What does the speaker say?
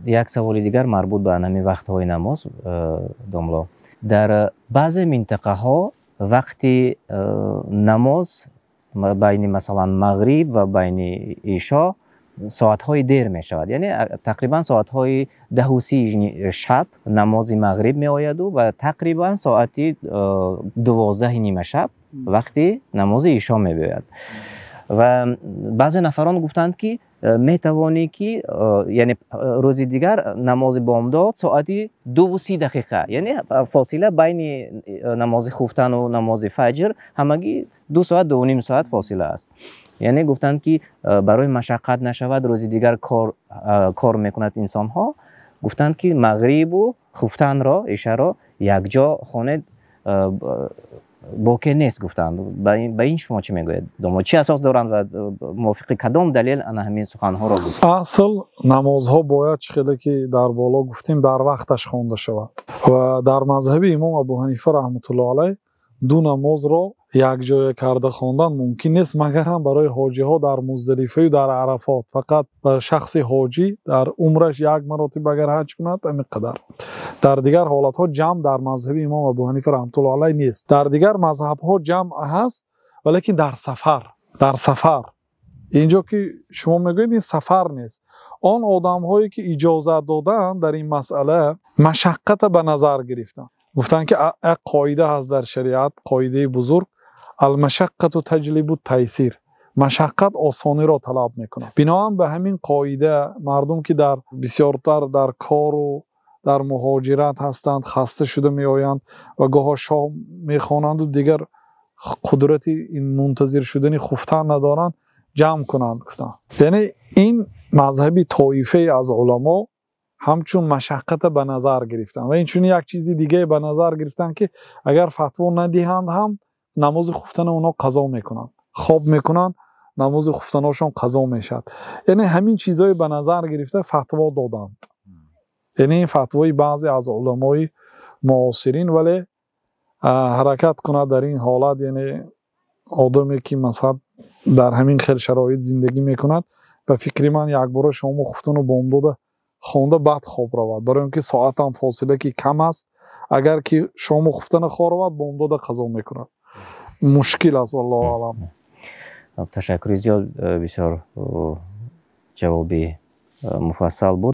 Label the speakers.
Speaker 1: یک سوال دیگر مربوط به همین وقت‌های نماز داملا. در بعض منطقه ها وقتی نماز بین مثلا مغرب و بین عشا ساعت‌های دیر می شود، یعنی تقریبا ساعت‌های 10:30 شب نماز مغرب می آید و تقریبا ساعت 12 نیمه شب وقتی نماز عشا می بیاید. و بعضی نفران گفتند که می توانی که یعنی روز دیگر نماز بامداد ساعت 2:30 یعنی فاصله بین نماز خفتن و نماز فجر همگی 2 ساعت 2.5 ساعت فاصله است. یعنی گفتند که برای مشقت نشود روز دیگر کار میکند انسان ها، گفتند که مغرب و خفتن را عشا را یک جا خواند باقی نیست. گفتند به این شما چی میگوید؟ چی اساس دارند و موافق کدام دلیل همین سخنها را گفت؟
Speaker 2: اصل نمازها باید چخیلی که در بالا گفتیم در وقتش خوانده شود و در مذهب امام ابو حنیفه رحمت الله علیه دو نماز را یک جای کرده خواندن ممکن نیست مگر هم برای حاجی ها در مزدلفه و در عرفات. فقط برای شخص حاجی در عمرش یک مرتبه اگر حج کند همینقدر. در دیگر حالت ها جمع در مذهب امام ابو حنیفه رحمت الله علیه نیست. در دیگر مذهب ها جمع هست ولیکن در سفر اینجا که شما میگویید این سفر نیست. آن آدم هایی که اجازه دادن در این مسئله مشقت به نظر گرفتن، گفتن که یک قاعده هست در شریعت، قاعده بزرگ، المشقت تجلب التیسیر، مشقت آسانی را طلب میکنه. بنابراین به همین قاعده مردم که در بسیارتر در کار و در مهاجرت هستند خسته شده می آیند و گاه شام میخوانند و دیگر قدرت این منتظر شدن خفتن ندارند، جمع کنند. یعنی این مذهبی طایفه از علما همچون مشقت به نظر گرفتن و اینچون یک چیزی دیگه به نظر گرفتن که اگر فتوا ندهند هم نماز خفتن اونا قضا میکنند، خواب میکنند نماز خفتناشون قضا میشد. یعنی همین چیزای به نظر گرفته فتوا دادند. یعنی این فتوای بعضی از علمای معاصرین، ولی حرکت کنه در این حالت، یعنی آدمی که مثلا در همین خیلی شرایط زندگی میکند به فکر من یک بار شما خفتن و بامداد خونده بعد خواب رود، برای اینکه ساعت هم فاصله که کم است، اگر که شما خفتن خواب رود بامداد قضا میکند، مشکل است. والله اعلم.
Speaker 1: تشکر زیاد، بسیار جوابی مفصل بود.